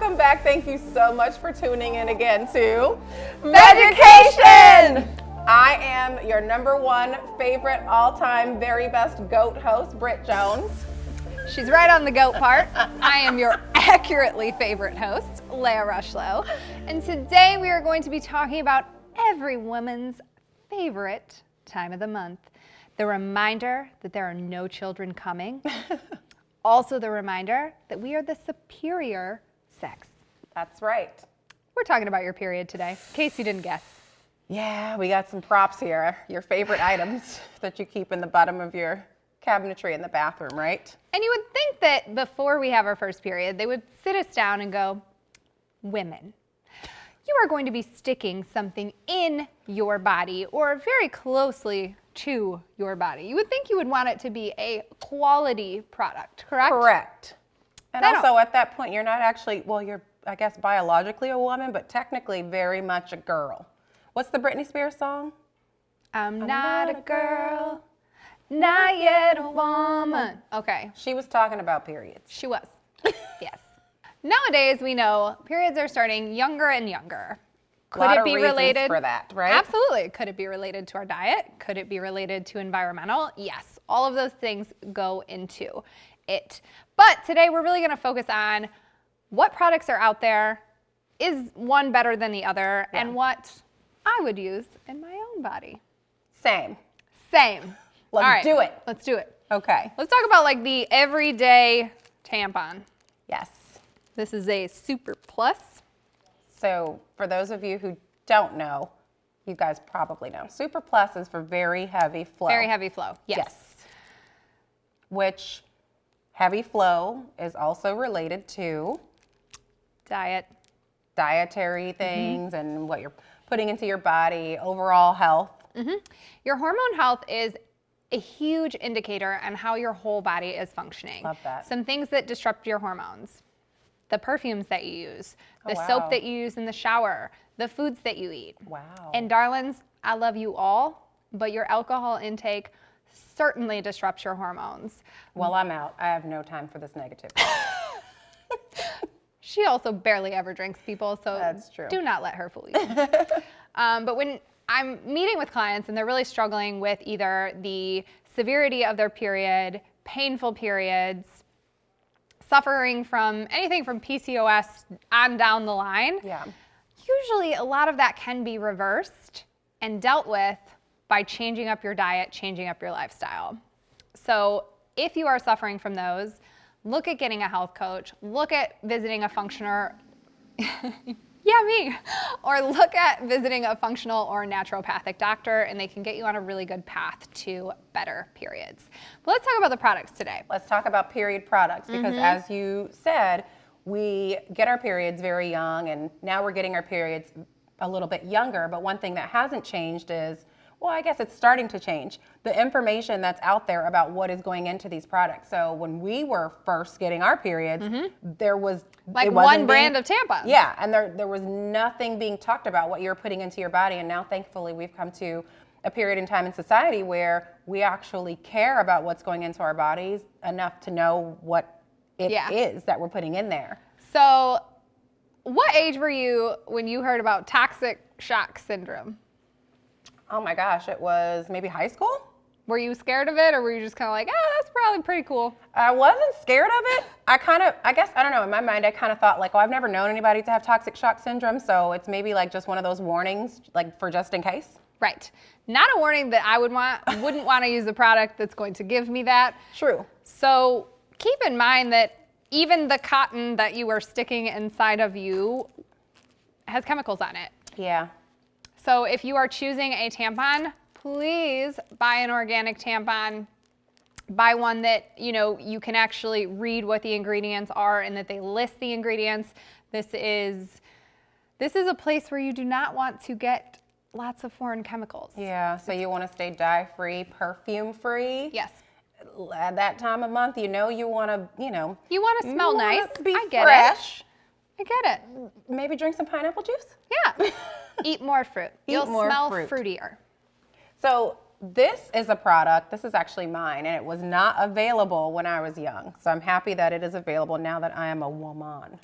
welcome back. Thank you so much for tuning in again to Vedgecation. I am your number one favorite all-time very best goat host, Britt Jones. She's right on the goat part. I am your accurately favorite host, Leah Rushlow. And today we are going to be talking about every woman's favorite time of the month. The reminder that there are no children coming. Also the reminder that we are the superior sex. That's right. We're talking about your period today, in case you didn't guess. Yeah, we got some props here. Your favorite items that you keep in the bottom of your cabinetry in the bathroom, right? And you would think that before we have our first period, they would sit us down and go, women, you are going to be sticking something in your body or very closely to your body. You would think you would want it to be a quality product, correct? Correct. And also at that point, you're not actually, well, you're, I guess, biologically a woman, but technically very much a girl. What's the Britney Spears song? I'm not a girl, not yet a woman. Okay. She was talking about periods. She was, yes. Nowadays, we know periods are starting younger and younger. Could it be related for that, right? Absolutely. Could it be related to our diet? Could it be related to environmental? Yes. All of those things go into it. But today we're really going to focus on what products are out there, is one better than the other, and what I would use in my own body. Same. Let's do it. Let's do it. Okay. Let's talk about like the everyday tampon. Yes. This is a Super Plus. So for those of you who don't know, you guys probably know. Super Plus is for very heavy flow. Very heavy flow, yes. Which heavy flow is also related to dietary things and what you're putting into your body, overall health. Your hormone health is a huge indicator on how your whole body is functioning. Love that. Some things that disrupt your hormones. The perfumes that you use, the wow. soap that you use in the shower, the foods that you eat. Wow. And darlings, I love you all, but your alcohol intake certainly disrupts your hormones. Well, I'm out. I have no time for this negativity. She also barely ever drinks, people, so that's true. Do not let her fool you. But when I'm meeting with clients and they're really struggling with either the severity of their period, painful periods, suffering from anything from PCOS on down the line, usually a lot of that can be reversed and dealt with by changing up your diet, changing up your lifestyle. So if you are suffering from those, look at getting a health coach, look at visiting a functioner, me, or look at visiting a functional or naturopathic doctor, and they can get you on a really good path to better periods. But let's talk about the products today. Let's talk about period products because as you said, we get our periods very young, and now we're getting our periods a little bit younger, but one thing that hasn't changed is, well, I guess it's starting to change, the information that's out there about what is going into these products. So when we were first getting our periods, there was like one brand of tampons. Yeah, and there was nothing being talked about what you're putting into your body. And now, thankfully, we've come to a period in time in society where we actually care about what's going into our bodies enough to know what it is that we're putting in there. So what age were you when you heard about toxic shock syndrome? Oh my gosh, it was maybe high school? Were you scared of it, or were you just kind of like, that's probably pretty cool? I wasn't scared of it. I guess, I don't know, in my mind I kind of thought like, oh, I've never known anybody to have toxic shock syndrome, so it's maybe like just one of those warnings, like for just in case. Right. Not a warning that I wouldn't want to use a product that's going to give me that. True. So keep in mind that even the cotton that you are sticking inside of you has chemicals on it. Yeah. So if you are choosing a tampon, please buy an organic tampon. Buy one that, you can actually read what the ingredients are and that they list the ingredients. This is a place where you do not want to get lots of foreign chemicals. Yeah, so you want to stay dye-free, perfume-free. Yes. At that time of month, you want to, You want to smell nice. Be I get fresh. it. I get it. Maybe drink some pineapple juice? Yeah. Eat more fruit. You'll smell fruitier. So this is a product, this is actually mine, and it was not available when I was young. So I'm happy that it is available now that I am a woman.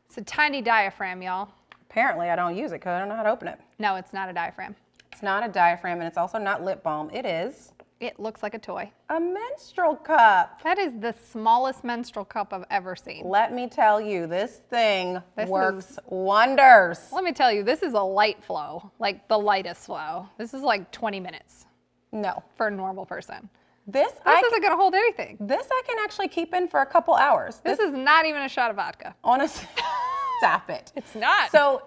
It's a tiny diaphragm, y'all. Apparently, I don't use it because I don't know how to open it. No, it's not a diaphragm. It's not a diaphragm, and it's also not lip balm. It is It looks like a toy. a menstrual cup. That is the smallest menstrual cup I've ever seen. Let me tell you, this thing This works wonders. Let me tell you, this is a light flow, like the lightest flow. This is like 20 minutes No, for a normal person. this This isn't gonna hold anything. I can actually keep in for a couple hours. This is not even a shot of vodka. Honestly, stop it. It's not. So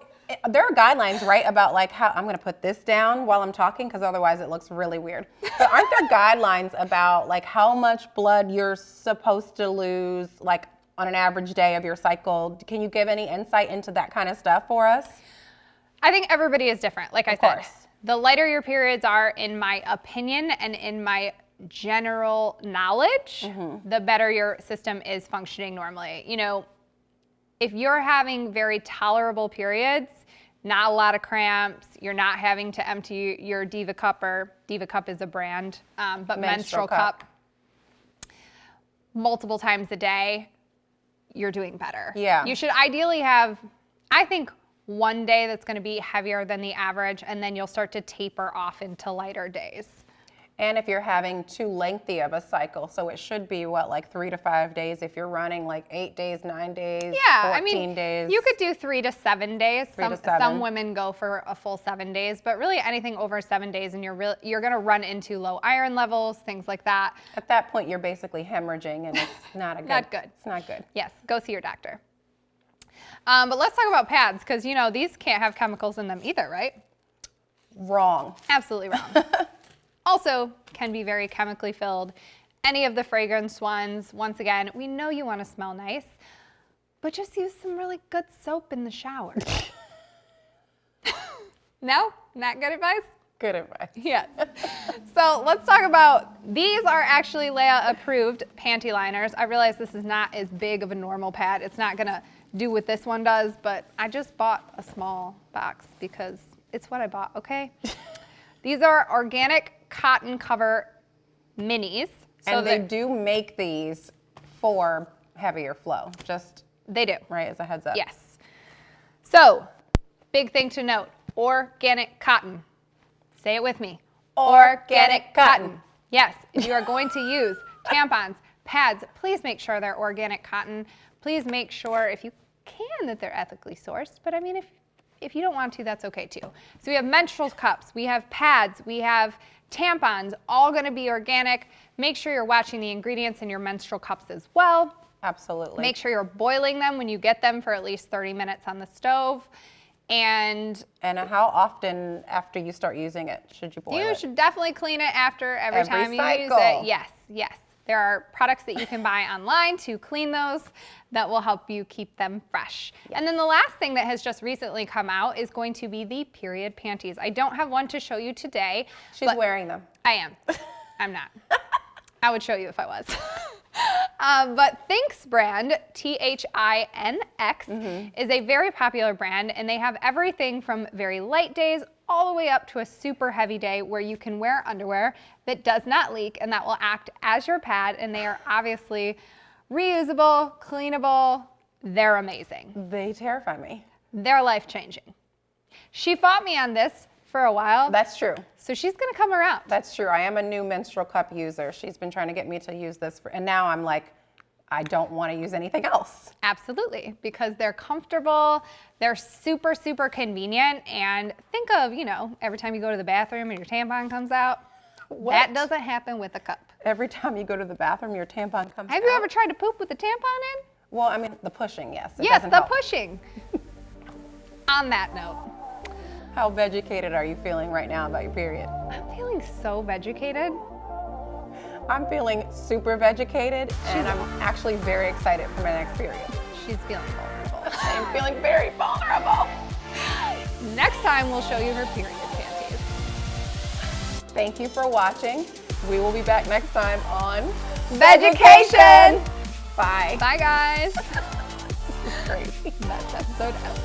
there are guidelines, right, about like how I'm going to put this down while I'm talking because otherwise it looks really weird. But aren't there guidelines about like how much blood you're supposed to lose like on an average day of your cycle? Can you give any insight into that kind of stuff for us? I think everybody is different. Like I Of said, course. the lighter your periods are, in my opinion and in my general knowledge, the better your system is functioning normally. You know, if you're having very tolerable periods, not a lot of cramps, you're not having to empty your Diva Cup, or Diva Cup is a brand, but menstrual cup multiple times a day, you're doing better. Yeah. You should ideally have, I think, one day that's going to be heavier than the average, and then you'll start to taper off into lighter days. And if you're having too lengthy of a cycle, so it should be what, like 3 to 5 days if you're running like 8 days, 9 days, Yeah, 14 I mean, days. you could do 3 to 7 days. 3 to Some 7. women go for a full 7 days, but really anything over 7 days, and you're going to run into low iron levels, things like that. At that point, you're basically hemorrhaging, and it's not a good. Not good. It's not good. Yes, go see your doctor. But let's talk about pads, because you know these can't have chemicals in them either, right? Wrong. Absolutely wrong. Also, can be very chemically filled. Any of the fragrance ones, once again, we know you want to smell nice, but just use some really good soap in the shower. No? Not good advice? Good advice. Yes. So let's talk about, these are actually Leia approved panty liners. I realize this is not as big of a normal pad. It's not gonna do what this one does, but I just bought a small box because it's what I bought, okay? These are organic cotton cover minis. So And they do make these for heavier flow, just they do. right as a heads up. Yes. So, big thing to note, organic cotton. Say it with me. Organic cotton. Yes, if you are going to use tampons, pads, please make sure they're organic cotton. Please make sure, if you can, that they're ethically sourced. But I mean, if you don't want to, that's okay too. So we have menstrual cups, we have pads, we have tampons, all going to be organic. Make sure you're watching the ingredients in your menstrual cups as well. Absolutely. Make sure you're boiling them when you get them for at least 30 minutes on the stove. And how often after you start using it should you boil it? you should definitely clean it after every time you use cycle. it. Yes, yes. There are products that you can buy online to clean those that will help you keep them fresh. Yes. And then the last thing that has just recently come out is going to be the period panties. I don't have one to show you today. She's but wearing them. I am. I'm not. I would show you if I was. But Thinx brand, T-H-I-N-X, is a very popular brand, and they have everything from very light days all the way up to a super heavy day where you can wear underwear that does not leak and that will act as your pad, and they are obviously reusable, cleanable. They're amazing. They terrify me. They're life-changing. She fought me on this for a while. That's true. So she's gonna come around. That's true. I am a new menstrual cup user. She's been trying to get me to use this, and now I'm like, I don't want to use anything else. Absolutely, because they're comfortable, they're super, super convenient, and think of, you know, every time you go to the bathroom and your tampon comes out, that doesn't happen with a cup. Every time you go to the bathroom, your tampon comes out. Have you ever tried to poop with a tampon in? Well, I mean, the pushing, yes. It Yes, doesn't the help. pushing. On that note, How vegecated are you feeling right now about your period? I'm feeling so vegecated. I'm feeling super vegecated, and I'm actually very excited for my next period. She's feeling vulnerable. I'm feeling very vulnerable. Next time, we'll show you her period panties. Thank you for watching. We will be back next time on Vedgecation! Bye. Bye, guys. Great. That's episode out.